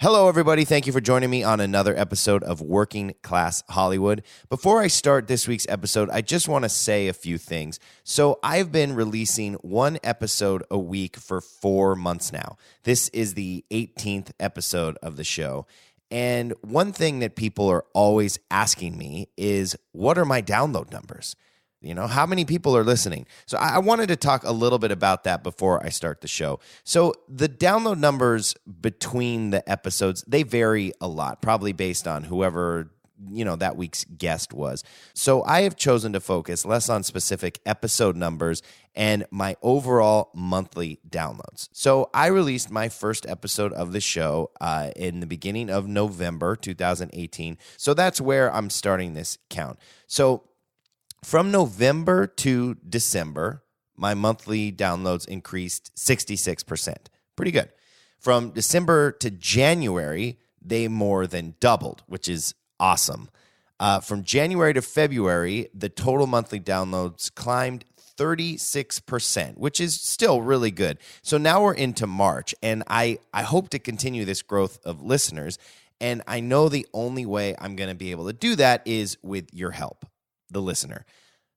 Hello, everybody. Thank you for joining me on another episode of Working Class Hollywood. Before I start this week's episode, I just want to say a few things. So I've been releasing one episode a week for 4 months now. This is the 18th episode of the show. And one thing that people are always asking me is, what are my download numbers? You know, how many people are listening? So I wanted to talk a little bit about that before I start the show. So the download numbers between the episodes, they vary a lot, probably based on whoever, that week's guest was. So I have chosen to focus less on specific episode numbers and my overall monthly downloads. So I released my first episode of the show in the beginning of November 2018. So that's where I'm starting this count. So from November to December, my monthly downloads increased 66%. Pretty good. From December to January, they more than doubled, which is awesome. From January to February, the total monthly downloads climbed 36%, which is still really good. So now we're into March, and I hope to continue this growth of listeners. And I know the only way I'm going to be able to do that is with your help, the listener.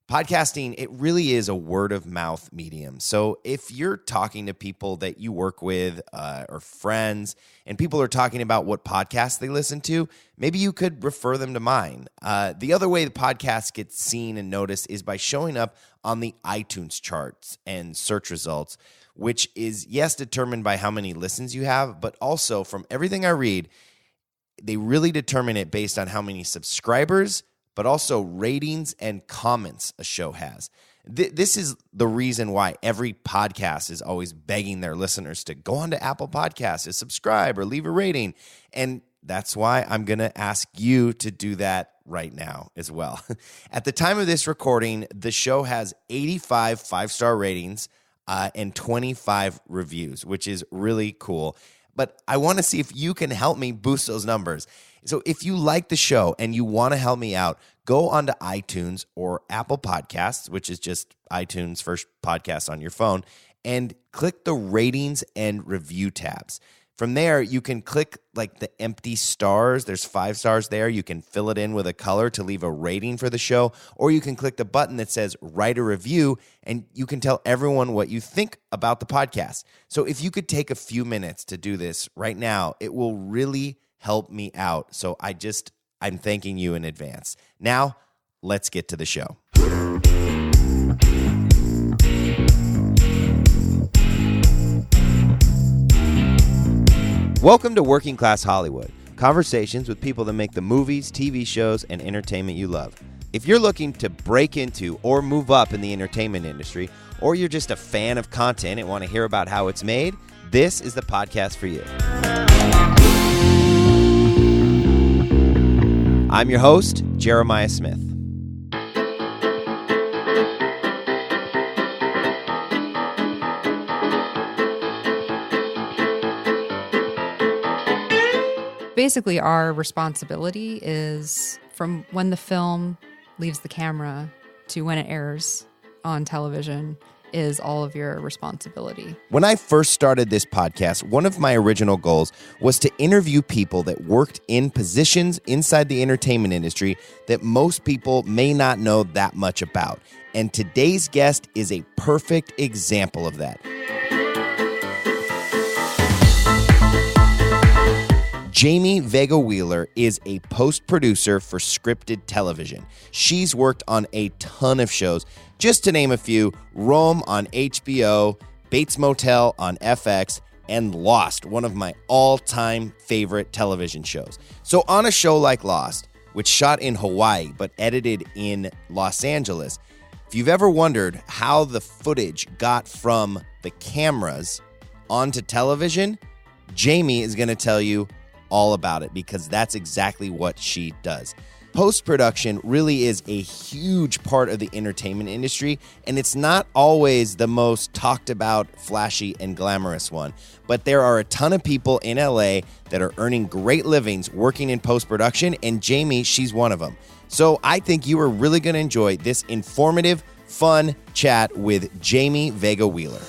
Podcasting, it really is a word of mouth medium. So if you're talking to people that you work with or friends, and people are talking about what podcasts they listen to, maybe you could refer them to mine. The other way the podcast gets seen and noticed is by showing up on the iTunes charts and search results, which is, yes, determined by how many listens you have, but also from everything I read, they really determine it based on how many subscribers, but also ratings and comments a show has. This is the reason why every podcast is always begging their listeners to go on to Apple Podcasts, to subscribe or leave a rating. And that's why I'm going to ask you to do that right now as well. At the time of this recording, the show has 85 five-star ratings and 25 reviews, which is really cool. But I want to see if you can help me boost those numbers. So if you like the show and you want to help me out, go onto iTunes or Apple Podcasts, which is just iTunes first podcast on your phone, and click the ratings and review tabs. From there, you can click like the empty stars. There's 5 stars there. You can fill it in with a color to leave a rating for the show, or you can click the button that says write a review, and you can tell everyone what you think about the podcast. So if you could take a few minutes to do this right now, it will really help me out. So I'm thanking you in advance. Now, let's get to the show. Welcome to Working Class Hollywood, conversations with people that make the movies, TV shows, and entertainment you love. If you're looking to break into or move up in the entertainment industry, or you're just a fan of content and want to hear about how it's made, this is the podcast for you. I'm your host, Jeremiah Smith. Basically, our responsibility is from when the film leaves the camera to when it airs on television is all of your responsibility. When I first started this podcast, one of my original goals was to interview people that worked in positions inside the entertainment industry that most people may not know that much about. And today's guest is a perfect example of that. Jamie Vega Wheeler is a post-producer for scripted television. She's worked on a ton of shows. Just to name a few, Rome on HBO, Bates Motel on FX, and Lost, one of my all-time favorite television shows. So on a show like Lost, which shot in Hawaii but edited in Los Angeles, if you've ever wondered how the footage got from the cameras onto television, Jamie is going to tell you all about it because that's exactly what she does. Post-production really is a huge part of the entertainment industry, and it's not always the most talked about, flashy, and glamorous one. But there are a ton of people in LA that are earning great livings working in post-production, and Jamie, she's one of them. So I think you are really going to enjoy this informative, fun chat with Jamie Vega Wheeler.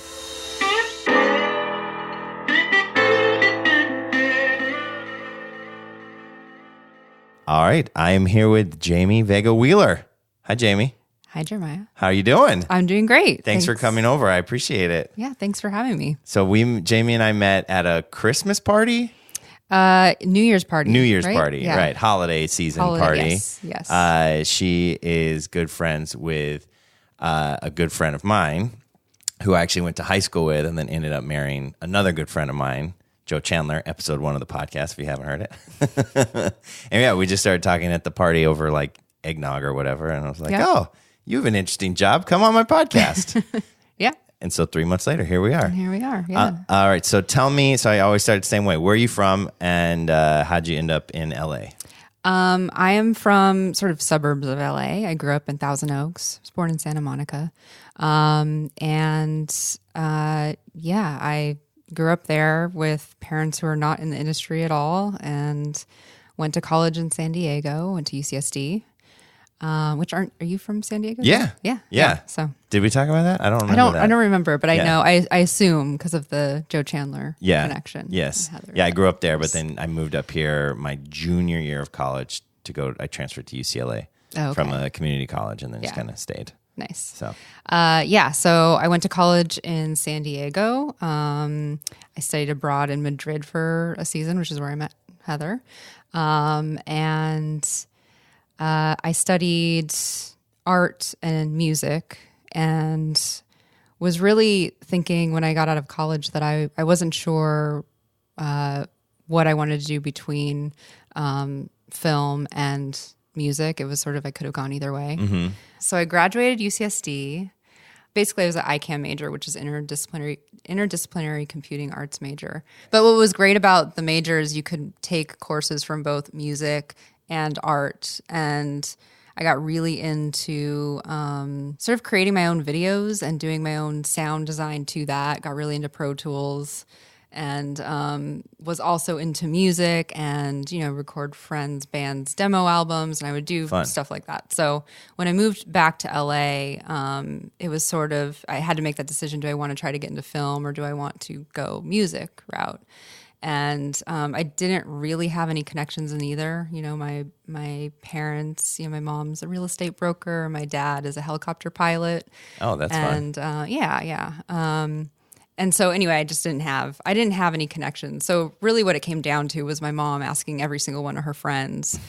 All right. I am here with Jamie Vega Wheeler. Hi, Jamie. Hi, Jeremiah. How are you doing? I'm doing great. Thanks for coming over. I appreciate it. Yeah, thanks for having me. So Jamie and I met at a Christmas party? New Year's party. New Year's right? party, Yeah. right. Holiday season party. Yes. She is good friends with a good friend of mine who I actually went to high school with and then ended up marrying another good friend of mine, Joe Chandler, episode 1 of the podcast, if you haven't heard it. And yeah, we just started talking at the party over like eggnog or whatever. And I was like, oh, you have an interesting job. Come on my podcast. Yeah. And so 3 months later, here we are. Here we are. Yeah. All right. So tell me, so I always start the same way. Where are you from and how'd you end up in LA? I am from sort of suburbs of LA. I grew up in Thousand Oaks. I was born in Santa Monica. I grew up there with parents who are not in the industry at all and went to college in San Diego, went to UCSD. Are you from San Diego? Yeah. So did we talk about that? I don't remember. I don't remember, but I know. I assume because of the Joe Chandler connection. Yes. Heather. Yeah, I grew up there, but then I moved up here my junior year of college I transferred to UCLA from a community college, and then just kind of stayed. Nice. So, So I went to college in San Diego. I studied abroad in Madrid for a season, which is where I met Heather. I studied art and music and was really thinking when I got out of college that I wasn't sure what I wanted to do between film and music. It was sort of, I could have gone either way. mm-hmm. So I graduated UCSD. Basically, I was an ICAM major, which is interdisciplinary computing arts major. But what was great about the major is you could take courses from both music and art. And I got really into sort of creating my own videos and doing my own sound design to that. Got really into Pro Tools and was also into music and, record friends' bands' demo albums. And I would do stuff like that. So when I moved back to LA, it was sort of, I had to make that decision. Do I want to try to get into film or do I want to go music route? And I didn't really have any connections in either. My parents, my mom's a real estate broker. My dad is a helicopter pilot. Oh, that's fun. And and so anyway, I didn't have any connections. So really what it came down to was my mom asking every single one of her friends,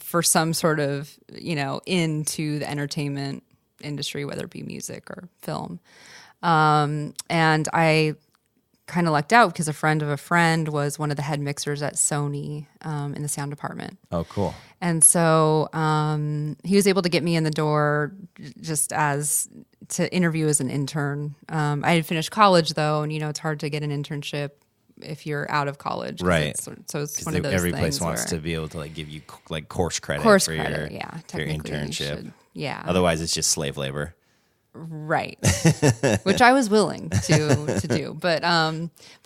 for some sort of, into the entertainment industry, whether it be music or film. And I kind of lucked out because a friend of a friend was one of the head mixers at Sony in the sound department. Oh, cool. And so he was able to get me in the door just to interview as an intern. I had finished college though, and it's hard to get an internship if you're out of college. Right. So it's one of those every things place wants to be able to give you course credit for your internship. Yeah. Otherwise it's just slave labor. Right. Which I was willing to do. But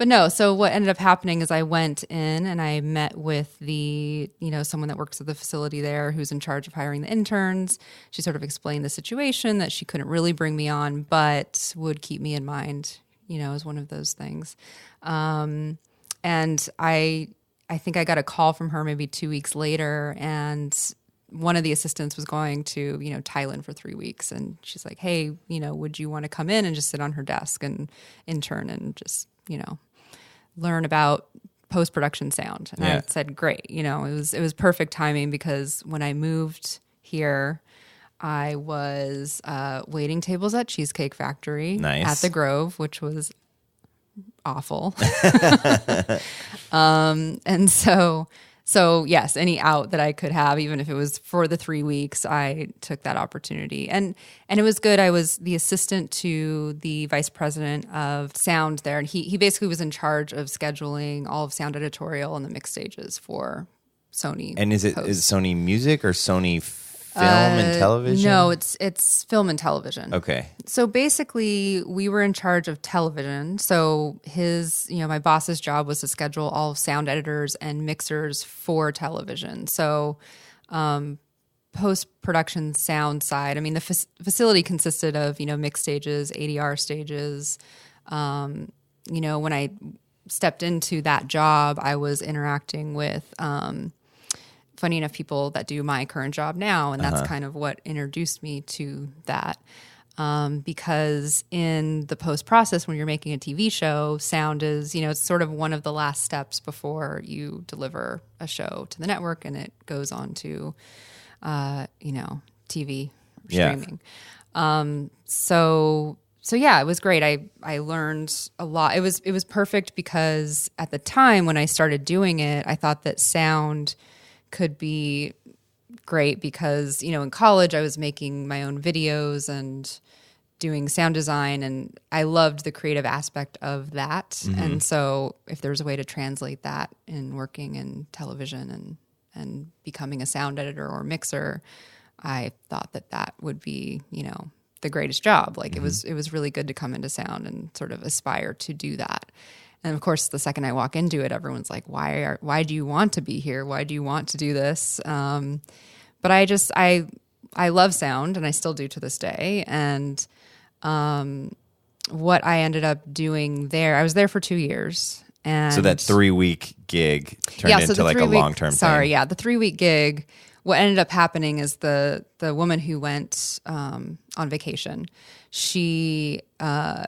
no, so what ended up happening is I went in and I met with someone that works at the facility there who's in charge of hiring the interns. She sort of explained the situation that she couldn't really bring me on, but would keep me in mind, as one of those things. And I think I got a call from her maybe 2 weeks later, and one of the assistants was going to, Thailand for 3 weeks. And she's like, hey, would you want to come in and just sit on her desk and intern and just, learn about post-production sound? And I said, great. It was perfect timing because when I moved here, I was waiting tables at Cheesecake Factory at the Grove, which was awful. And so yes, any out that I could have, even if it was for the 3 weeks, I took that opportunity. And it was good. I was the assistant to the vice president of sound there. And he basically was in charge of scheduling all of sound editorial and the mix stages for Sony. And is Sony Music or Sony Film and Television? No, it's film and television. Okay. So basically, we were in charge of television. So my boss's job was to schedule all of sound editors and mixers for television. So post-production sound side, the facility consisted of, mix stages, ADR stages. When I stepped into that job, I was interacting with funny enough, people that do my current job now, and that's kind of what introduced me to that. Because in the post process, when you're making a TV show, sound is, it's sort of one of the last steps before you deliver a show to the network and it goes on to, TV streaming. So yeah, it was great. I learned a lot. It was perfect because at the time when I started doing it, I thought that sound could be great because, in college I was making my own videos and doing sound design, and I loved the creative aspect of that. Mm-hmm. And so if there's a way to translate that in working in television and becoming a sound editor or mixer, I thought that would be, the greatest job. Like it was really good to come into sound and sort of aspire to do that. And of course, the second I walk into it, everyone's like, why do you want to be here? Why do you want to do this? But I love sound, and I still do to this day. And what I ended up doing there, I was there for 2 years. And so that 3-week gig turned into like a long-term thing. Sorry, yeah. The 3-week gig, what ended up happening is the woman who went on vacation, she, I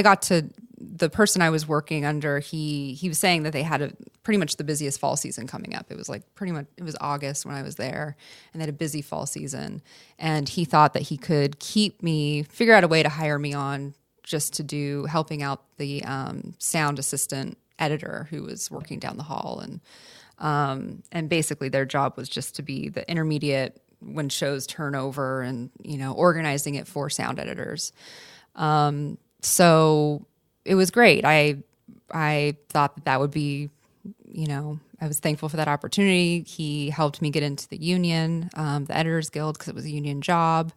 got to, the person I was working under, he was saying that they had pretty much the busiest fall season coming up. It was like it was August when I was there, and they had a busy fall season. And he thought that he could figure out a way to hire me on just to do helping out the sound assistant editor who was working down the hall. And basically their job was just to be the intermediate when shows turn over and, organizing it for sound editors. So it was great. I thought that would be, I was thankful for that opportunity. He helped me get into the union, the Editors Guild, because it was a union job.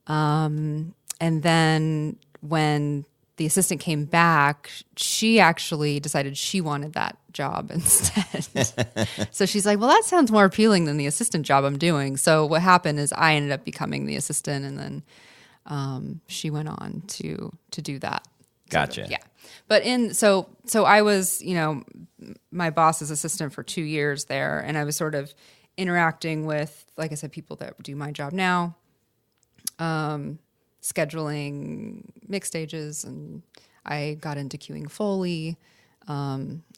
And then when the assistant came back, she actually decided she wanted that job instead. So she's like, well, that sounds more appealing than the assistant job I'm doing. So what happened is I ended up becoming the assistant, and then she went on to do that. Gotcha. Yeah. But so I was, my boss's assistant for 2 years there, and I was sort of interacting with, like I said, people that do my job now, scheduling mix stages, and I got into queuing Foley.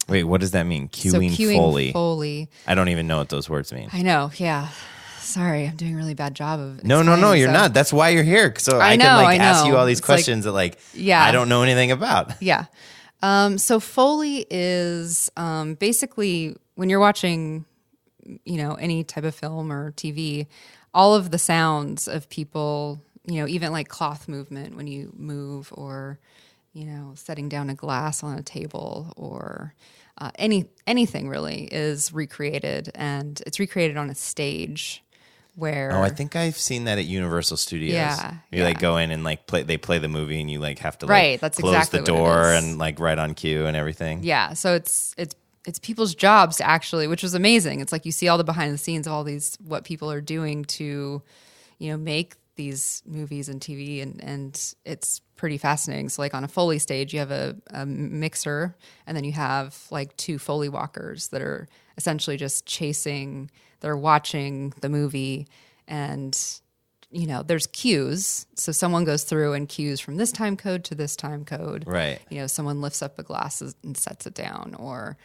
Wait, what does that mean? Queuing Foley. I don't even know what those words mean. I know. Yeah. Sorry, I'm doing a really bad job of No, you're not. That's why you're here. So I can ask you all these questions that I don't know anything about. Yeah. So Foley is basically when you're watching, any type of film or TV, all of the sounds of people, even like cloth movement when you move, or, setting down a glass on a table, or anything really is recreated, and it's recreated on a stage. Where I think I've seen that at Universal Studios. Yeah, you go in and they play the movie, and you have to that's close exactly the door and right on cue and everything. Yeah, so it's people's jobs to actually, which was amazing. It's like you see all the behind the scenes of all these, what people are doing to, make these movies and TV, and it's pretty fascinating. So on a Foley stage, you have a mixer, and then you have 2 Foley walkers that are essentially just they're watching the movie, and there's cues. So someone goes through and cues from this time code to this time code. Right. Someone lifts up a glass and sets it down, or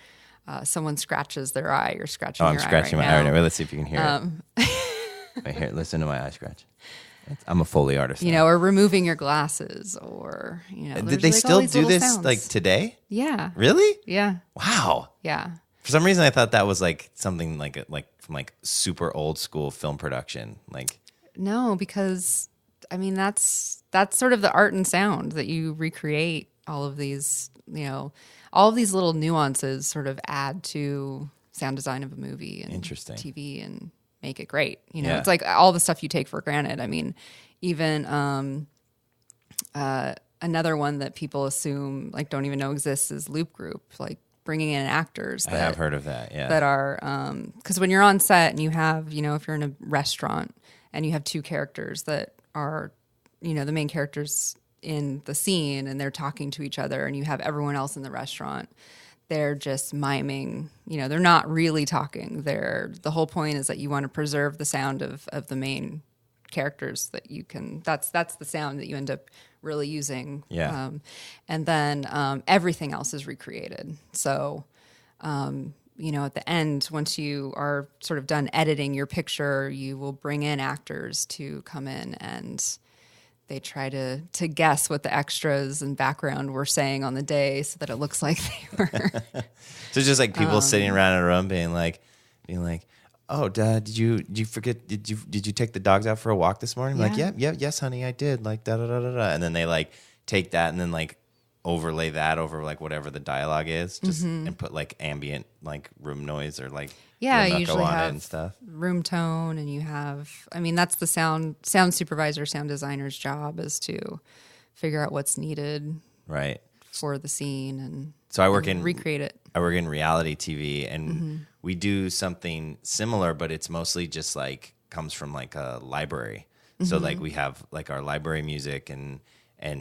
someone scratches their eye. You're scratching your eye. I'm scratching right my eye. now. Right, let's see if you can hear it. Right here, listen to my eye scratch. I'm a Foley artist. Or removing your glasses, or Did they still do this sounds. Today? Yeah. Really? Yeah. Wow. Yeah. For some reason, I thought that was something from super old school film production. No, because that's sort of the art and sound that you recreate. All of these, all of these little nuances sort of add to sound design of a movie and Interesting. TV, and make it great. Yeah. It's all the stuff you take for granted. Even another one that people assume don't even know exists is Loop Group, bringing in actors. I have heard of that, yeah. That are, because when you're on set and you have, if you're in a restaurant and you have 2 characters that are, the main characters in the scene, and they're talking to each other, and you have everyone else in the restaurant, they're just miming. They're not really talking. The whole point is that you want to preserve the sound of the main characters that you can. That's the sound that you end up really using. Yeah. And then everything else is recreated. So, at the end, once you are sort of done editing your picture, you will bring in actors to come in and they try to guess what the extras and background were saying on the day so that it looks like they were. So just like people sitting around in a room being like, oh, Dad, did you forget? Did you take the dogs out for a walk this morning? Yeah. Like, yes, honey, I did. Like, da da da da da. And then they like take that and then like overlay that over like whatever the dialogue is, just and put like ambient like room noise or like you on usually it have and stuff. room tone, and you have. I mean, that's the sound supervisor, sound designer's job is to figure out what's needed Right. for the scene and So I work in recreate it. I work in reality TV, and we do something similar, but it's mostly just like comes from like a library. So like we have like our library music and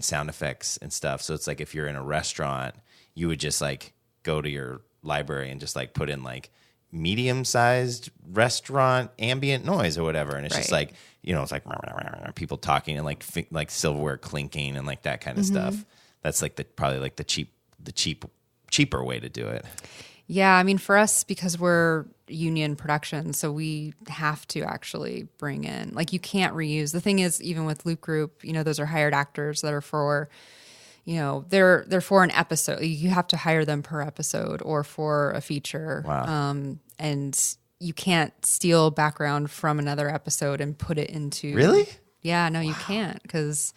sound effects and stuff. So it's like if you're in a restaurant, you would just like go to your library and just like put in like medium-sized restaurant ambient noise or whatever, and it's just like it's like people talking and like silverware clinking and like that kind of stuff. That's like probably like the cheaper way to do it. Yeah, I mean, for us, because we're union production, so we have to actually bring in, like, you can't reuse. The thing is, even with Loop Group, those are hired actors that are for, they're for an episode. You have to hire them per episode or for a feature. Wow. And you can't steal background from another episode and put it into. Really? Yeah, no, you can't, because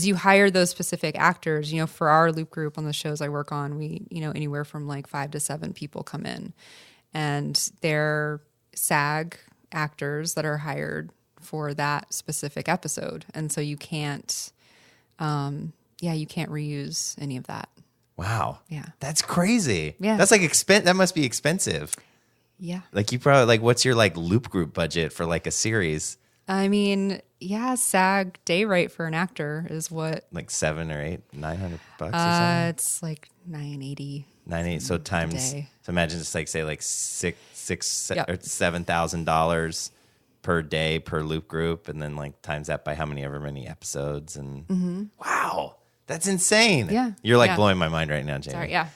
you hire those specific actors. For our Loop Group on the shows I work on, we, anywhere from like 5 to 7 people come in, and they're SAG actors that are hired for that specific episode. And so you can't, you can't reuse any of that. Wow. Yeah. That's crazy. Yeah. That's like that must be expensive. Yeah. Like you probably like, what's your like Loop Group budget for like a series? I mean, yeah, SAG day rate for an actor is what? Like $700 or $900 or something? It's like $980. 98. So times, day. so imagine just like say like six Yep. or $7,000 per day per Loop Group, and then like times that by how many episodes, and wow, that's insane. Yeah. You're like Yeah. blowing my mind right now, Jamie. Sorry, yeah.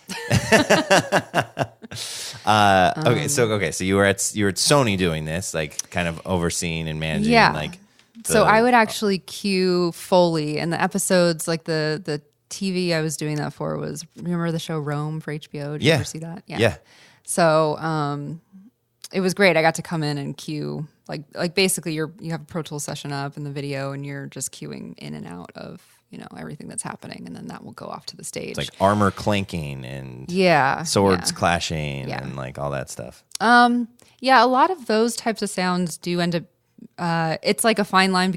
So you were at Sony doing this, like kind of overseeing and managing, Yeah. like. So I would actually cue Foley, and the episodes, like the TV I was doing that for was, remember the show Rome for HBO? Did you ever see that? Yeah. So it was great. I got to come in and cue, like basically you have a Pro Tools session up in the video, and you're just cueing in and out of everything that's happening, and then that will go off to the stage. It's like armor clanking and swords clashing and like all that stuff. Yeah, a lot of those types of sounds do end up. It's like a fine line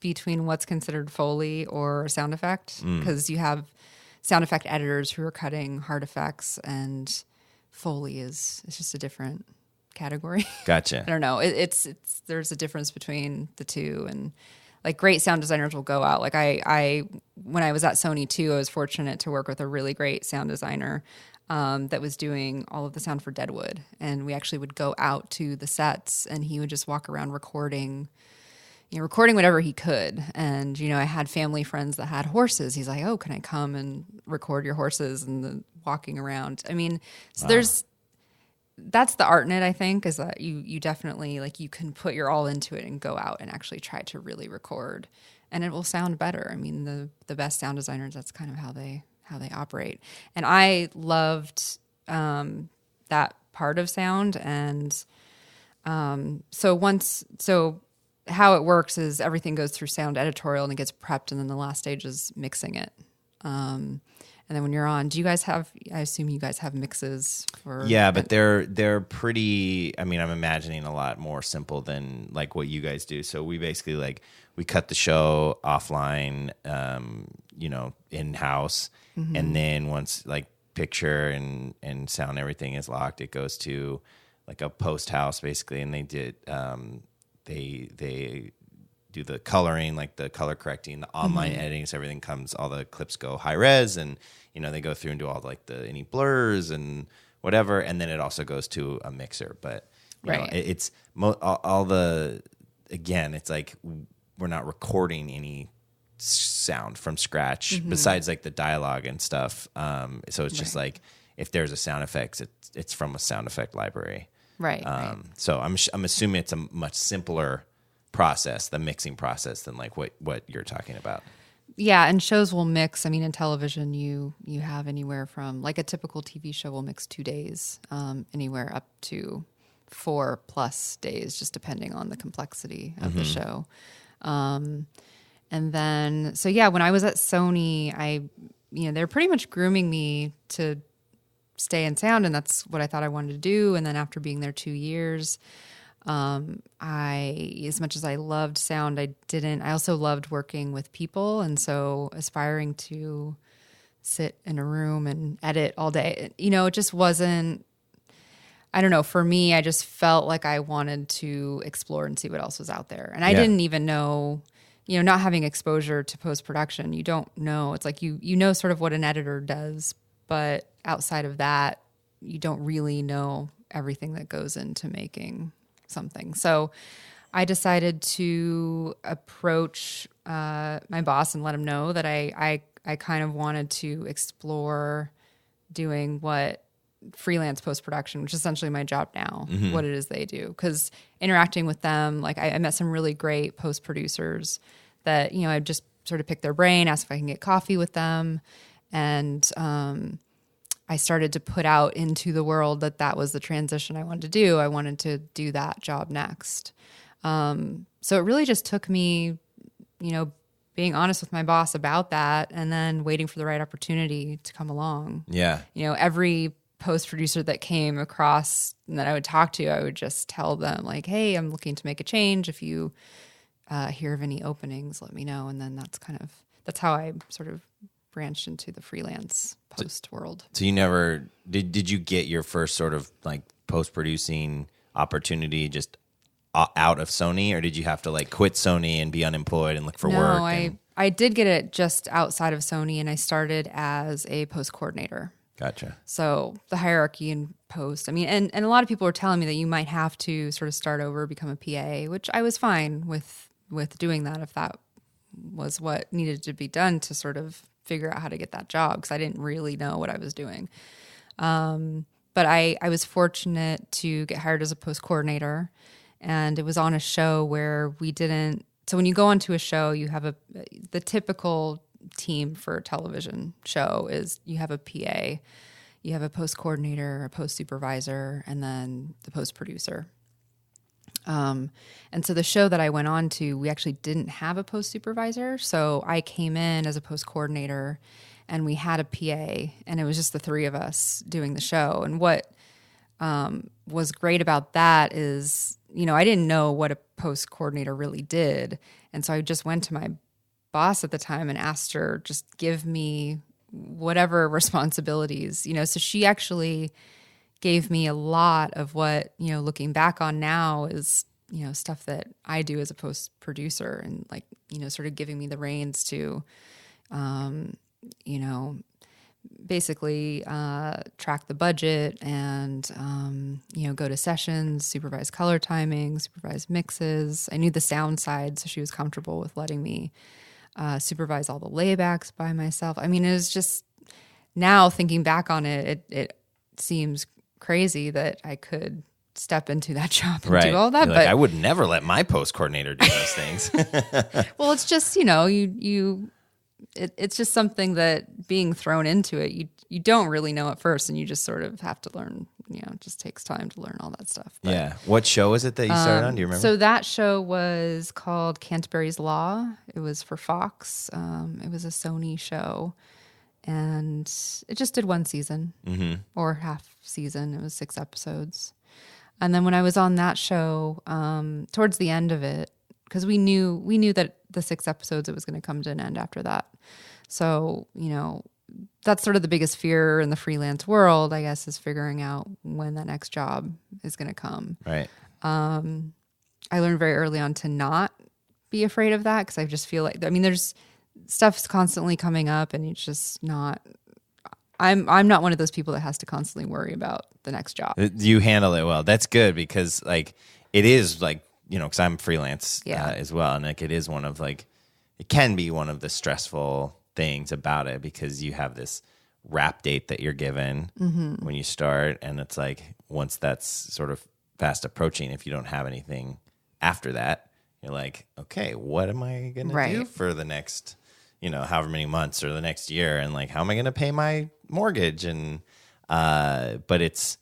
between what's considered Foley or a sound effect, because you have sound effect editors who are cutting hard effects, and Foley it's just a different category. Gotcha. I don't know. It's there's a difference between the two, and like great sound designers will go out. Like I when I was at Sony too, I was fortunate to work with a really great sound designer that was doing all of the sound for Deadwood, and we actually would go out to the sets, and he would just walk around recording whatever he could. And I had family friends that had horses. He's like, "Oh, can I come and record your horses?" And the walking around. I mean, so that's the art in it, I think, is that you definitely, like, you can put your all into it and go out and actually try to really record, and it will sound better. I mean, the best sound designers, that's kind of how they operate. And I loved that part of sound. And so how it works is everything goes through sound editorial, and it gets prepped, and then the last stage is mixing it. And then when you're on, I assume you guys have mixes for... Yeah, but they're pretty, I mean, I'm imagining a lot more simple than like what you guys do. So we basically like, we cut the show offline, in-house. And then once like picture and sound, everything is locked, it goes to like a post house basically. And they do do the coloring, like the color correcting, the online editing, so everything comes, all the clips go high res, and they go through and do all like any blurs and whatever, and then it also goes to a mixer. But it's all the, again, it's like we're not recording any sound from scratch besides like the dialogue and stuff. So it's just like if there's a sound effects, it's from a sound effect library. Right. So I'm assuming it's a much simpler process, the mixing process, than like what you're talking about. Yeah, and shows will mix. I mean, in television, you have anywhere from, like, a typical TV show will mix 2 days, anywhere up to 4+ days, just depending on the complexity of the show. And then, so yeah, when I was at Sony, they're pretty much grooming me to stay in sound, and that's what I thought I wanted to do. And then after being there 2 years, as much as I loved sound, I also loved working with people. And so aspiring to sit in a room and edit all day, it just wasn't, I don't know, for me, I just felt like I wanted to explore and see what else was out there. And I didn't even know, not having exposure to post-production, you don't know. It's like you know sort of what an editor does, but outside of that, you don't really know everything that goes into making something. So I decided to approach my boss and let him know that I kind of wanted to explore doing what freelance post-production, which is essentially my job now, what it is they do. Because interacting with them, like I met some really great post-producers that, I just sort of picked their brain, asked if I can get coffee with them. And I started to put out into the world that was the transition I wanted to do. I wanted to do that job next. So it really just took me, being honest with my boss about that and then waiting for the right opportunity to come along. Yeah. Every post producer that came across and that I would talk to, I would just tell them like, hey, I'm looking to make a change. If you hear of any openings, let me know. And then that's how I sort of branched into the freelance post world. So you never, did you get your first sort of like post producing opportunity just out of Sony, or did you have to like quit Sony and be unemployed and look for work? No, I did get it just outside of Sony, and I started as a post coordinator. Gotcha. So the hierarchy in post, I mean, and a lot of people were telling me that you might have to sort of start over, become a PA, which I was fine with doing that if that was what needed to be done to sort of figure out how to get that job, because I didn't really know what I was doing. But I was fortunate to get hired as a post coordinator, and it was on a show where we didn't. So when you go onto a show, you have the typical team for a television show is you have a PA, you have a post coordinator, a post supervisor, and then the post producer. And so the show that I went on to, we actually didn't have a post supervisor. So I came in as a post coordinator, and we had a PA, and it was just the three of us doing the show. And what was great about that is, I didn't know what a post coordinator really did. And so I just went to my boss at the time and asked her, just give me whatever responsibilities, so she actually gave me a lot of what, looking back on now is, stuff that I do as a post producer, and like, sort of giving me the reins to, basically track the budget and, go to sessions, supervise color timing, supervise mixes. I knew the sound side, so she was comfortable with letting me supervise all the laybacks by myself. I mean, it was just, now thinking back on it, it seems crazy that I could step into that job and do all that. But I would never let my post coordinator do those things. Well, it's just, it's just something that being thrown into it, you don't really know at first, and you just sort of have to learn, it just takes time to learn all that stuff. But, yeah. What show is it that you started on? Do you remember? So that show was called Canterbury's Law. It was for Fox. It was a Sony show, and it just did one season or half season. It was 6 episodes. And then when I was on that show, towards the end of it, because we knew that the 6 episodes, it was going to come to an end after that. So, that's sort of the biggest fear in the freelance world, I guess, is figuring out when that next job is going to come. Right. I learned very early on to not be afraid of that because I just feel like, I mean, there's stuff's constantly coming up and it's just not, I'm not one of those people that has to constantly worry about the next job. You handle it well. That's good because like it is like, you know, because I'm freelance as well. And like it is one of like, it can be one of the stressful things about it because you have this wrap date that you're given when you start. And it's like, once that's sort of fast approaching, if you don't have anything after that, you're like, okay, what am I going to do for the next, you know, however many months or the next year? And like, how am I going to pay my mortgage? And, but it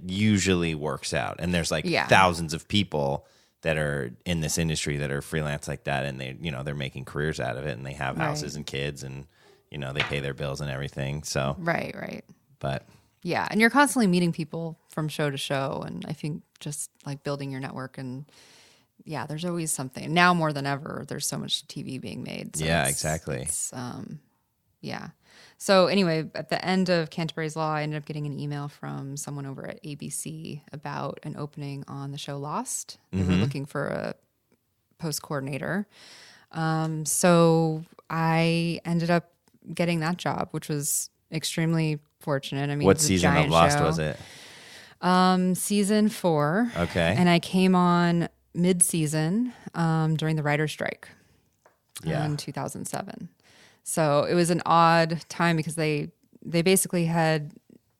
usually works out. And there's like thousands of people that are in this industry that are freelance like that. And they, you know, they're making careers out of it and they have houses and kids and, you know, they pay their bills and everything. So, Right. But yeah. And you're constantly meeting people from show to show. And I think just like building your network and there's always something now more than ever. There's so much TV being made. So exactly. So anyway, at the end of Canterbury's Law, I ended up getting an email from someone over at ABC about an opening on the show Lost. They were looking for a post coordinator. So I ended up getting that job, which was extremely fortunate. I mean, what season of Lost was it? Season 4. Okay. And I came on mid-season during the writer's strike in 2007. So it was an odd time because they basically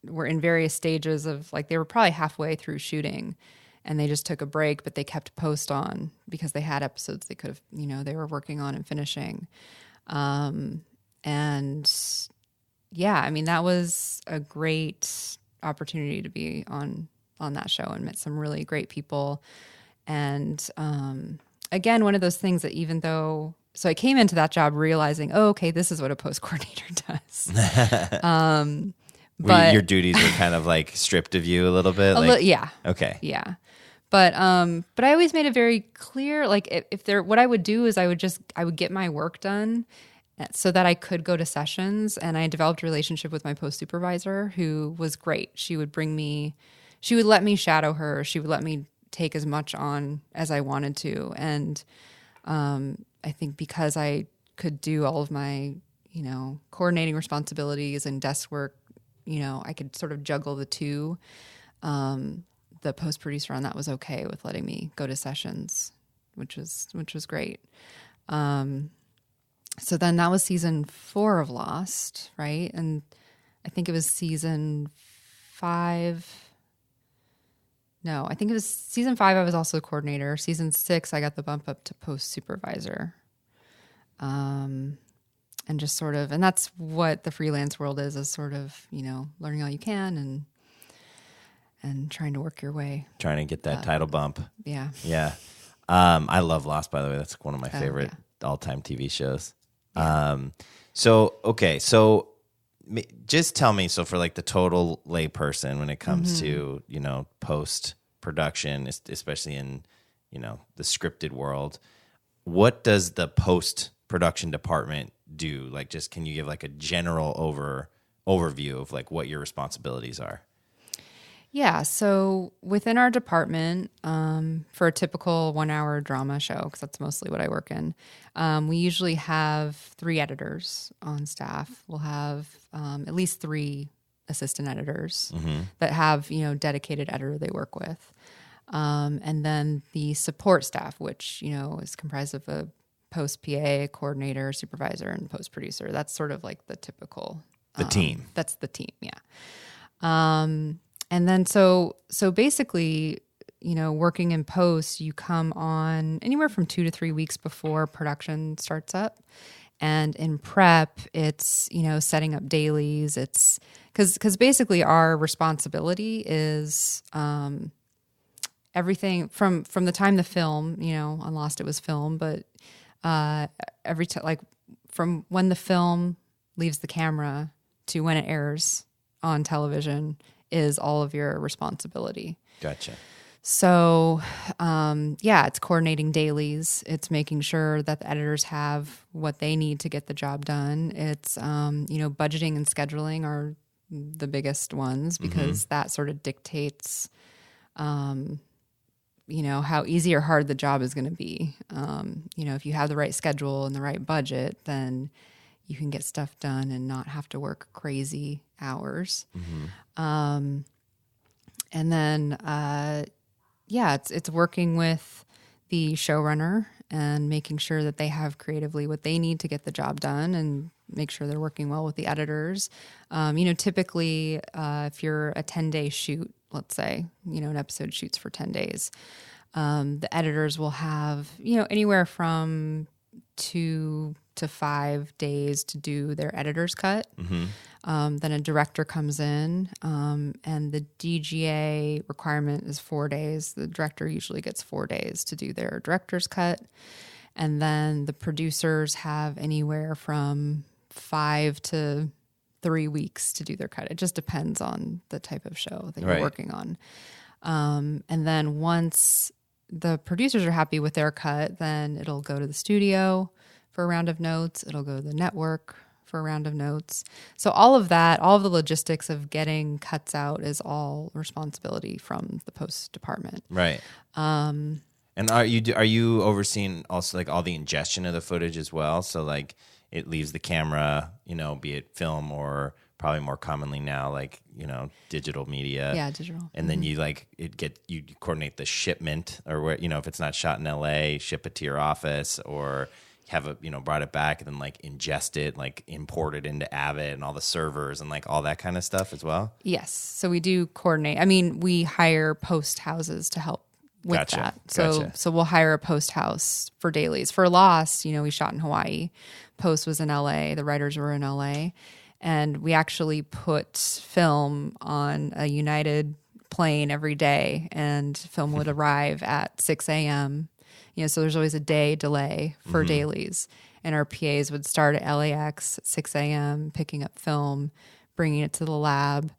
were in various stages of like, they were probably halfway through shooting and they just took a break, but they kept post on because they had episodes they could have, you know, they were working on and finishing. And yeah, I mean, that was a great opportunity to be on that show and met some really great people. And again, one of those things that even though, so I came into that job realizing, oh, okay, this is what a post coordinator does. But your duties were kind of like stripped of you a little bit. Yeah. Okay. Yeah. But I always made it very clear, like what I would do is I would get my work done so that I could go to sessions. And I developed a relationship with my post supervisor who was great. She would let me shadow her. She would let me take as much on as I wanted to. And I think because I could do all of my, you know, coordinating responsibilities and desk work, you know, I could sort of juggle the two. The post producer on that was okay with letting me go to sessions, which was great. So then that was season 4 of Lost, right? And I think it was season 5. No, I think it was season 5. I was also a coordinator. Season 6, I got the bump up to post supervisor. And just sort of, and that's what the freelance world is sort of, you know, learning all you can and trying to work your way. Trying to get that title bump. Yeah. Yeah. I love Lost, by the way. That's one of my favorite all-time TV shows. Yeah. So just tell me, so for like the total lay person when it comes to, you know, post-production, especially in, you know, the scripted world, what does the post-production department do? Like, just can you give like a general overview of like what your responsibilities are? Yeah, so within our department, for a typical 1-hour drama show, because that's mostly what I work in, we usually have 3 editors on staff. We'll have at least 3 assistant editors that have, you know, dedicated editor they work with. And then the support staff, which, you know, is comprised of a post PA, coordinator, supervisor, and post producer. That's sort of like the typical... The team. That's the team, yeah. And then so basically, you know, working in post, you come on anywhere from 2 to 3 weeks before production starts up. And in prep, it's, you know, setting up dailies. It's because basically our responsibility is everything from the time the film, you know, on Lost it was film, but every time, like from when the film leaves the camera to when it airs on television is all of your responsibility. Gotcha. So, it's coordinating dailies. It's making sure that the editors have what they need to get the job done. It's, you know, budgeting and scheduling are the biggest ones because that sort of dictates how easy or hard the job is going to be. If you have the right schedule and the right budget, then you can get stuff done and not have to work crazy hours. And then, it's working with the showrunner and making sure that they have creatively what they need to get the job done and make sure they're working well with the editors. Typically, if you're a 10-day shoot, let's say, an episode shoots for 10 days, the editors will have, anywhere from 2 to 5 days to do their editor's cut. Then a director comes in, and the DGA requirement is 4 days. The director usually gets 4 days to do their director's cut. And then the producers have anywhere from 5 to 3 weeks to do their cut. It just depends on the type of show that you're working on. And then once the producers are happy with their cut, then it'll go to the studio for a round of notes. It'll go to the network for a round of notes. So all of that, all of the logistics of getting cuts out is all responsibility from the post department. Right. And are you overseeing also like all the ingestion of the footage as well? So like it leaves the camera, be it film or probably more commonly now, like, digital media. Yeah, digital. And then you coordinate the shipment, or where, if it's not shot in LA, ship it to your office, or have it, brought it back and then like ingest it, like import it into Avid and all the servers and like all that kind of stuff as well? Yes. So we do coordinate. I mean, we hire post houses to help with that. So we'll hire a post house for dailies. For Lost, we shot in Hawaii. Post was in LA. The writers were in LA. And we actually put film on a United plane every day, and film would arrive at 6 a.m. So there's always a day delay for dailies. And our PAs would start at LAX at 6 a.m., picking up film, bringing it to the lab.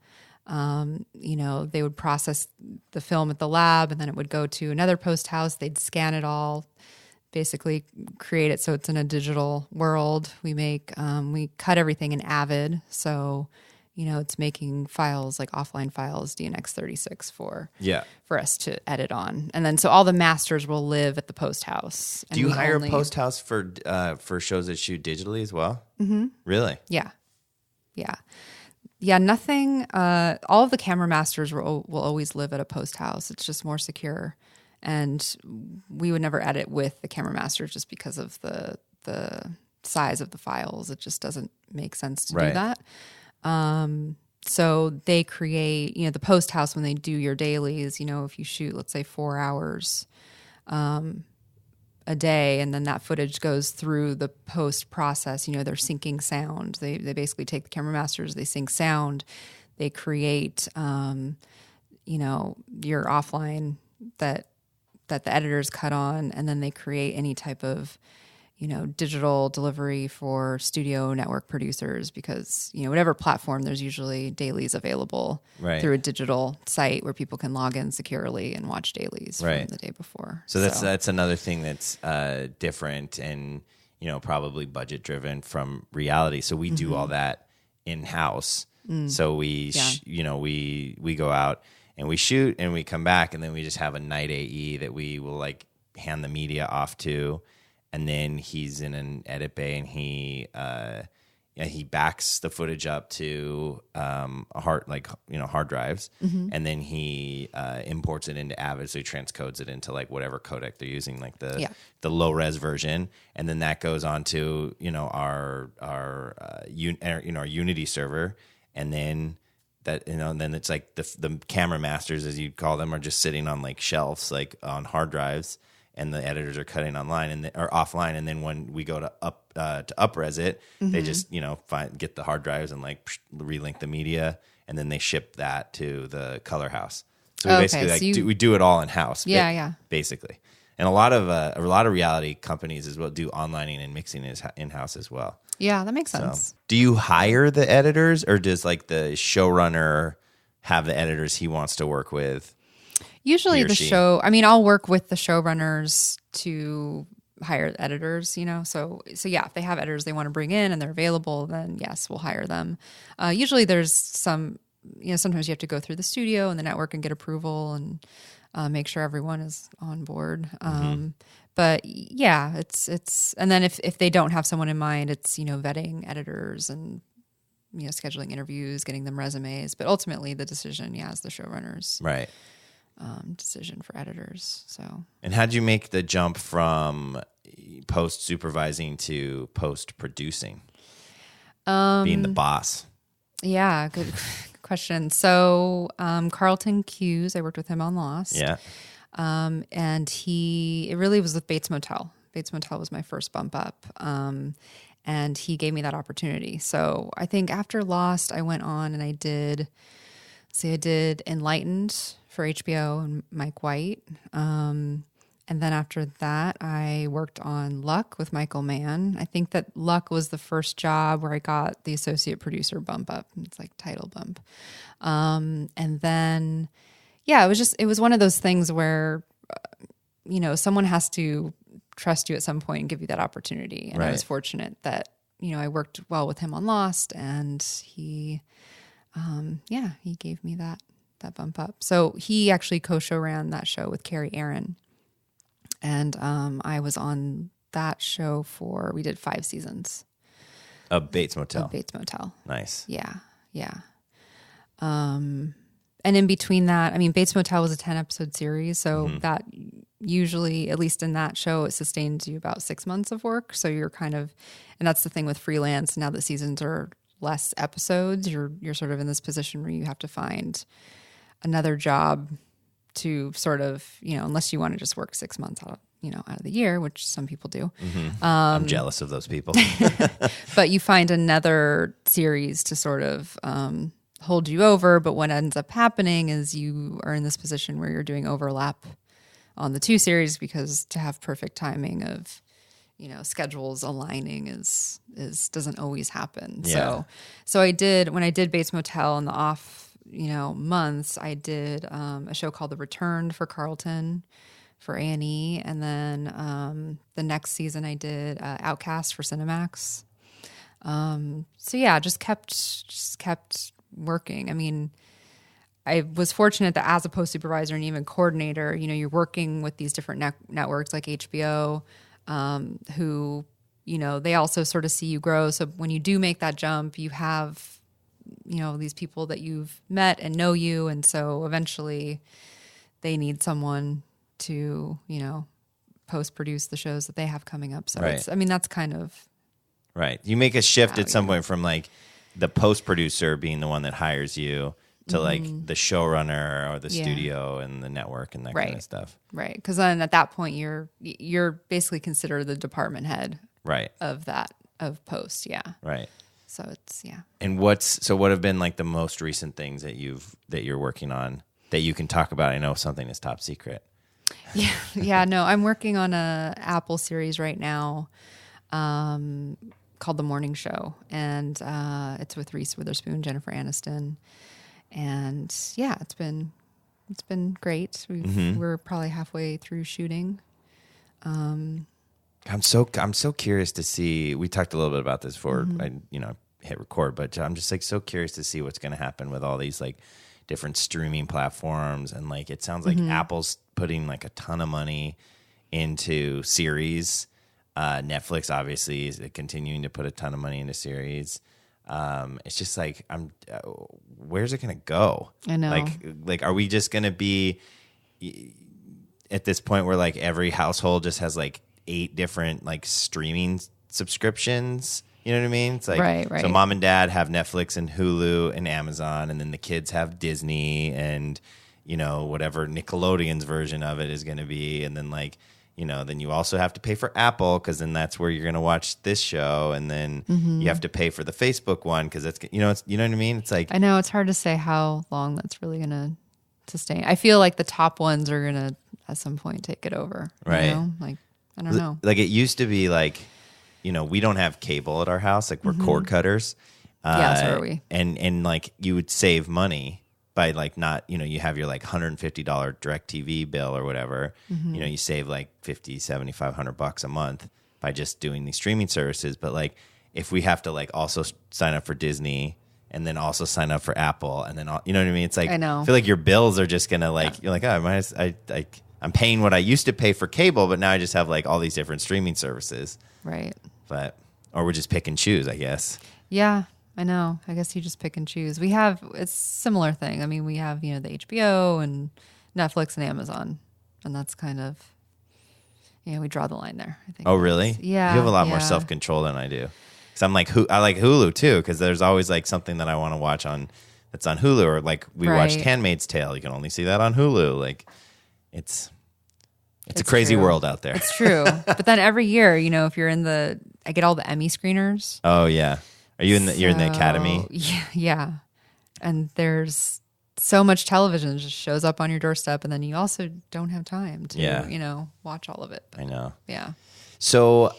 They would process the film at the lab, and then it would go to another post house. They'd scan it all, basically create it so it's in a digital world. We cut everything in Avid. So, it's making files like offline files, DNX 36 for us to edit on. And then so all the masters will live at the post house. Do you hire a post house for shows that shoot digitally as well? Mm-hmm. Really? Yeah. Yeah, nothing. All of the camera masters will always live at a post house. It's just more secure. And we would never edit with the camera masters just because of the size of the files. It just doesn't make sense to do that. So they create, the post house, when they do your dailies, if you shoot, let's say 4 hours a day, and then that footage goes through the post process, they're syncing sound. They basically take the camera masters, they sync sound, they create, your offline that the editors cut on, and then they create any type of, digital delivery for studio network producers, because, whatever platform, there's usually dailies available through a digital site where people can log in securely and watch dailies from the day before. So that's another thing that's different and, probably budget driven from reality. So we do all that in-house. So we go out and we shoot and we come back, and then we just have a night AE that we will like hand the media off to. And then he's in an edit bay, and he backs the footage up to hard drives, and then he imports it into Avid. So he transcodes it into like whatever codec they're using, like the low res version, and then that goes on to our Unity server, and then that and then it's like the camera masters, as you'd call them, are just sitting on like shelves, like on hard drives. And the editors are cutting online or offline, and then when we go to upres it, they just get the hard drives and like relink the media, and then they ship that to the color house. So we basically we do it all in house. Basically, and a lot of reality companies as well do onlining and mixing in house as well. Yeah, that makes sense. So, do you hire the editors, or does like the showrunner have the editors he wants to work with? Usually I'll work with the showrunners to hire editors, So yeah, if they have editors they want to bring in and they're available, then yes, we'll hire them. Usually there's some sometimes you have to go through the studio and the network and get approval and make sure everyone is on board. But yeah, it's, and then if they don't have someone in mind, it's, vetting editors and, scheduling interviews, getting them resumes. But ultimately the decision, is the showrunners. Right. Decision for editors. So. And how'd you make the jump from post supervising to post producing? Being the boss. Yeah, good question. So Carlton Cuse, I worked with him on Lost. Yeah. And it really was with Bates Motel. Bates Motel was my first bump up. And he gave me that opportunity. So I think after Lost, I went on and I did Enlightened for HBO and Mike White. And then after that, I worked on Luck with Michael Mann. I think that Luck was the first job where I got the associate producer bump up. It's like title bump. And then, it was one of those things where, someone has to trust you at some point and give you that opportunity. And I was fortunate that, I worked well with him on Lost, and he gave me that bump up. So he actually co-show ran that show with Carrie Aaron. And I was on that show we did 5 seasons. Of Bates Motel. Of Bates Motel. Nice. Yeah. And in between that, Bates Motel was a 10-episode series, so that usually, at least in that show, it sustains you about 6 months of work. So you're and that's the thing with freelance. Now that seasons are less episodes, you're sort of in this position where you have to find another job to sort of, unless you want to just work 6 months out of the year, which some people do. I'm jealous of those people. But you find another series to sort of hold you over. But what ends up happening is you are in this position where you're doing overlap on the 2 series, because to have perfect timing of, schedules aligning is doesn't always happen. Yeah. So when I did Bates Motel in the off months, I did a show called The Returned for Carlton for A&E, and then the next season I did Outcast for Cinemax. Just kept working. I was fortunate that as a post supervisor and even coordinator, you're working with these different networks like HBO, who, they also sort of see you grow. So when you do make that jump, you have these people that you've met and know you. And so eventually they need someone to, post-produce the shows that they have coming up. So that's kind of... Right. You make a shift at some point from like the post-producer being the one that hires you to like the showrunner or the studio and the network and that kind of stuff. Right. Because then at that point you're basically considered the department head of post. Yeah. Right. So it's, And what have been like the most recent things that you're working on that you can talk about? I know something is top secret. Yeah. No, I'm working on a Apple series right now, called The Morning Show, and it's with Reese Witherspoon, Jennifer Aniston, and it's been great. We're probably halfway through shooting. I'm so curious to see. We talked a little bit about this before I hit record, but I'm just like so curious to see what's going to happen with all these like different streaming platforms, and like it sounds like Apple's putting like a ton of money into series. Netflix obviously is continuing to put a ton of money into series. It's just like where's it going to go? I know. Like, are we just going to be at this point where like every household just has like 8 different like streaming subscriptions? You know what I mean? It's like, right. So mom and dad have Netflix and Hulu and Amazon, and then the kids have Disney and, whatever Nickelodeon's version of it is going to be. And then like, then you also have to pay for Apple, because then that's where you're going to watch this show. And then you have to pay for the Facebook one, because that's, you know what I mean? It's like, I know it's hard to say how long that's really going to sustain. I feel like the top ones are going to at some point take it over. Right. Like, I don't know. Like it used to be like, we don't have cable at our house. Like we're cord cutters. So are we. And like you would save money by like not, you have your like $150 DirecTV bill or whatever. You save like $50, $75, $100 a month by just doing these streaming services. But like if we have to like also sign up for Disney and then also sign up for Apple, and then you know what I mean? It's like I know. I feel like your bills are just gonna like you're like, oh, I'm paying what I used to pay for cable, but now I just have like all these different streaming services. Right. Or we just pick and choose, I guess. Yeah, I know. I guess you just pick and choose. It's a similar thing. I mean, we have, the HBO and Netflix and Amazon, and that's kind of, we draw the line there, I think. Oh, really? Yeah. You have a lot more self-control than I do. Because I like Hulu too, because there's always like something that I want to watch that's on Hulu, or like we watched Handmaid's Tale. You can only see that on Hulu. Like it's a crazy world out there. It's true. But then every year, if you're I get all the Emmy screeners. Oh yeah. Are you you're in the Academy? Yeah. And there's so much television just shows up on your doorstep, and then you also don't have time to, watch all of it. But, I know. Yeah. So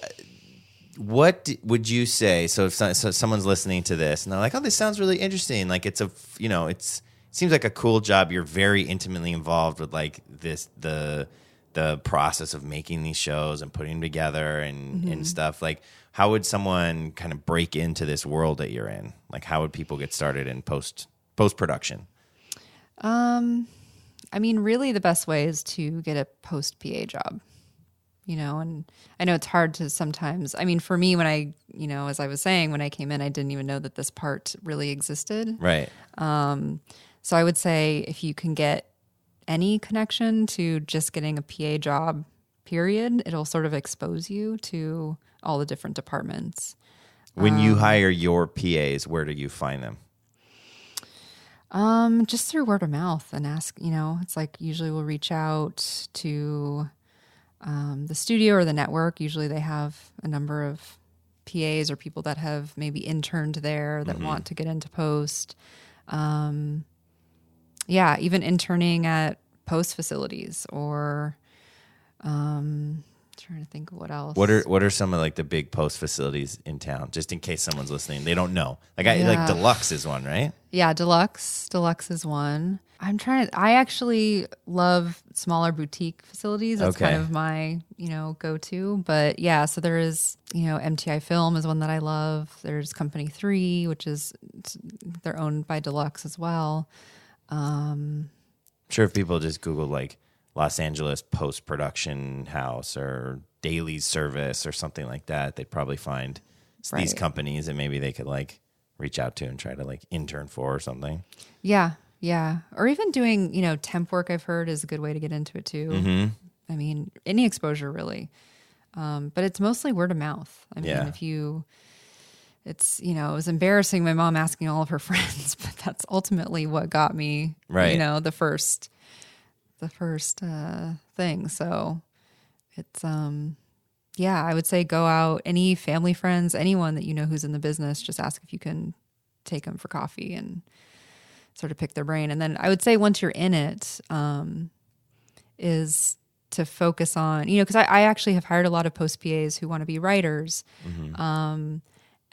what would you say? So if someone's listening to this and they're like, "Oh, this sounds really interesting." Like it seems like a cool job. You're very intimately involved with like the process of making these shows and putting them together and stuff. Like, how would someone kind of break into this world that you're in? Like, how would people get started in post production? I mean, really the best way is to get a post PA job, and I know it's hard to sometimes, I mean, for me, when I, as I was saying, when I came in, I didn't even know that this part really existed. Right. So I would say if you can get any connection to just getting a PA job, period, it'll sort of expose you to all the different departments. When you hire your PAs, where do you find them? Just through word of mouth and ask, it's like usually we'll reach out to the studio or the network. Usually they have a number of PAs or people that have maybe interned there that want to get into post. Even interning at post facilities or trying to think of what else. What are some of like the big post facilities in town? Just in case someone's listening, they don't know. Like Deluxe is one, right? Yeah, Deluxe is one. I actually love smaller boutique facilities. That's kind of my, go-to. But yeah, so there is, MTI Film is one that I love. There's Company 3, which they're owned by Deluxe as well. I'm sure if people just Google like Los Angeles post-production house or daily service or something like that, they'd probably find these companies that maybe they could like reach out to and try to like intern for or something. Yeah. Yeah. Or even doing, temp work, I've heard, is a good way to get into it too. Mm-hmm. I mean, any exposure really. But it's mostly word of mouth. I mean, it was embarrassing my mom asking all of her friends, but that's ultimately what got me, the first thing. So it's, I would say go out, any family friends, anyone that who's in the business, just ask if you can take them for coffee and sort of pick their brain. And then I would say once you're in it, is to focus on, because I actually have hired a lot of post PAs who want to be writers. Mm-hmm.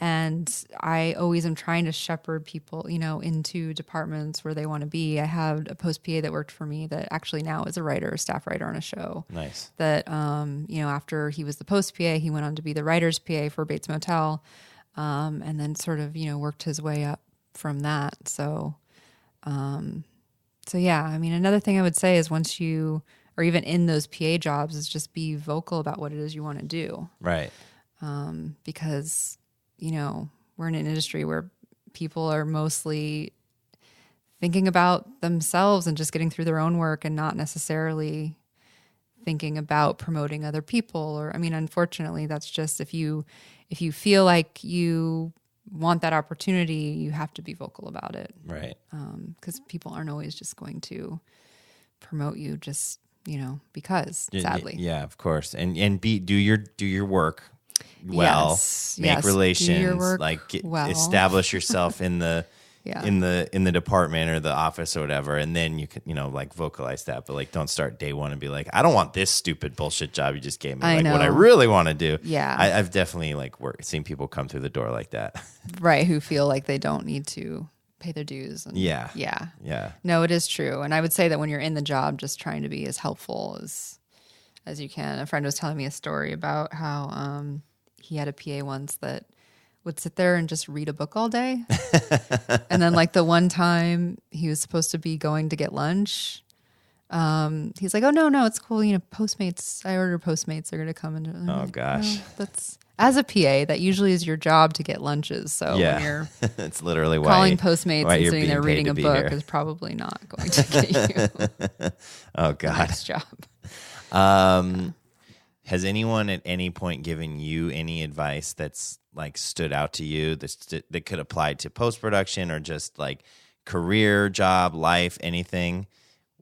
And I always am trying to shepherd people, into departments where they want to be. I had a post PA that worked for me that actually now is a staff writer on a show. Nice. That, after he was the post PA, he went on to be the writer's PA for Bates Motel. And then sort of, worked his way up from that. So yeah, I mean, another thing I would say is once you are even in those PA jobs is just be vocal about what it is you want to do. Right. Because, we're in an industry where people are mostly thinking about themselves and just getting through their own work and not necessarily thinking about promoting other people. Or, I mean, unfortunately, that's just if you feel like you want that opportunity, you have to be vocal about it. Right. Because people aren't always just going to promote you just, because, sadly. Yeah, of course. And do your work well, make relations, establish yourself in the in the department or the office or whatever, and then you can vocalize that, but like don't start day one and be like, I don't want this stupid bullshit job you just gave me. What I really want to do. Yeah, I've definitely seen people come through the door like that, right? Who feel like they don't need to pay their dues. And yeah. No, it is true, and I would say that when you're in the job, just trying to be as helpful as you can. A friend was telling me a story about how he had a PA once that would sit there and just read a book all day. And then like the one time he was supposed to be going to get lunch, he's like, oh, no, it's cool. Postmates, I order Postmates. They're going to come. And Oh, gosh. No, that's, as a PA, that usually is your job to get lunches. So when you're it's literally calling Postmates and you're sitting there being paid reading a to be book here. is probably not going to get you Oh, the God. next job. Has anyone at any point given you any advice that's like stood out to you that could apply to post-production or just like career, job, life, anything?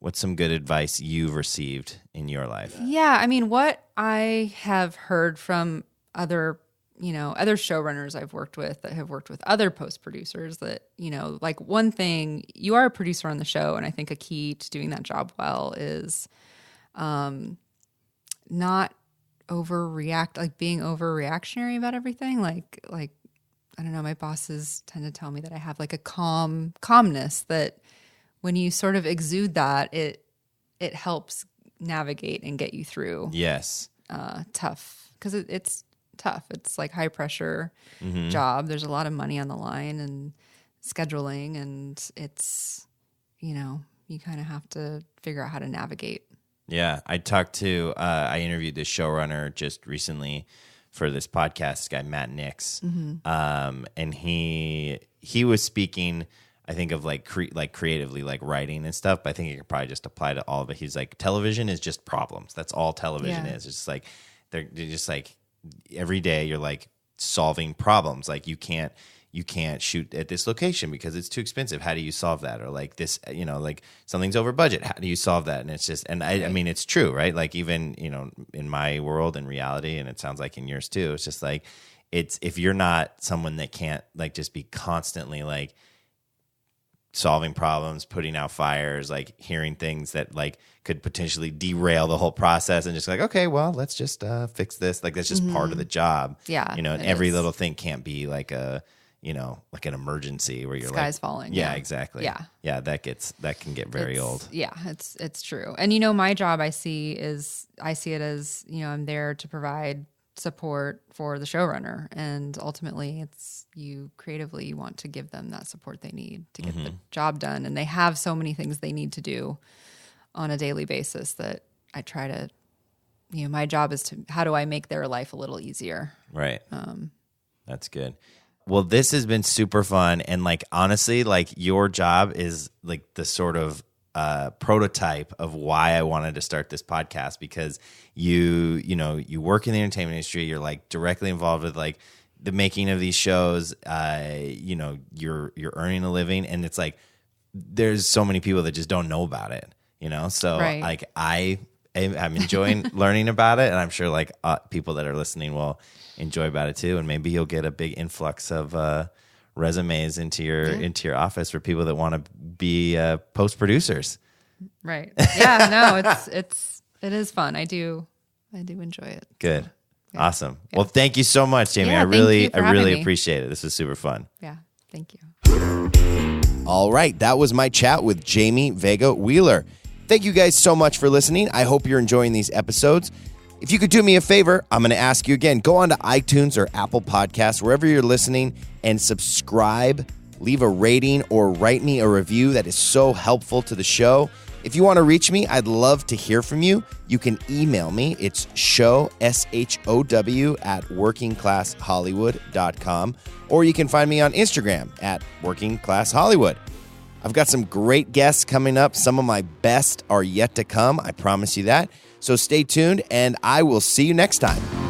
What's some good advice you've received in your life? Yeah, I mean, what I have heard from other showrunners I've worked with that have worked with other post-producers that, like one thing, you are a producer on the show, and I think a key to doing that job well is not overreact, like being overreactionary about everything. Like I don't know, my bosses tend to tell me that I have like a calmness that when you sort of exude that, it helps navigate and get you through. Yes. Tough, because it's tough. It's like high pressure job. There's a lot of money on the line and scheduling, and it's, you kind of have to figure out how to navigate. Yeah, I interviewed this showrunner just recently for this podcast, this guy Matt Nix, and he was speaking, I think, of like creatively, like writing and stuff. But I think it could probably just apply to all of it. He's like, television is just problems. That's all television is. It's just like they're just like every day you're like solving problems. Like you can't shoot at this location because it's too expensive. How do you solve that? Or like this, like something's over budget. How do you solve that? And it's just, and I mean, it's true, right? Like even, in my world and reality, and it sounds like in yours too, it's just like, if you're not someone that can't like just be constantly like solving problems, putting out fires, like hearing things that like could potentially derail the whole process and just like, okay, well, let's just fix this. Like that's just part of the job. Yeah. And every little thing can't be like like an emergency where you're sky's falling. Yeah, exactly. Yeah. Yeah, that can get very old. Yeah, it's true. And my job I see it as, I'm there to provide support for the showrunner, and ultimately it's you want to give them that support they need to get the job done, and they have so many things they need to do on a daily basis that I try to, my job is how do I make their life a little easier? Right. That's good. Well, this has been super fun. And like, honestly, like your job is like the sort of prototype of why I wanted to start this podcast, because you work in the entertainment industry. You're like directly involved with like the making of these shows. You're earning a living, and it's like, there's so many people that just don't know about it, So right. like I'm enjoying learning about it, and I'm sure like people that are listening will enjoy about it too, and maybe you'll get a big influx of resumes into your office for people that want to be post producers. Right. Yeah. No. It is fun. I do enjoy it. Good. So, yeah. Awesome. Yeah. Well, thank you so much, Jamie. Yeah, I really me. appreciate it. This was super fun. Yeah. Thank you. All right, that was my chat with Jamie Vega Wheeler. Thank you guys so much for listening. I hope you're enjoying these episodes. If you could do me a favor, I'm going to ask you again, go on to iTunes or Apple Podcasts, wherever you're listening, and subscribe, leave a rating, or write me a review. That is so helpful to the show. If you want to reach me, I'd love to hear from you. You can email me. It's show, SHOW, at workingclasshollywood.com, or you can find me on Instagram at workingclasshollywood. I've got some great guests coming up. Some of my best are yet to come. I promise you that. So stay tuned, and I will see you next time.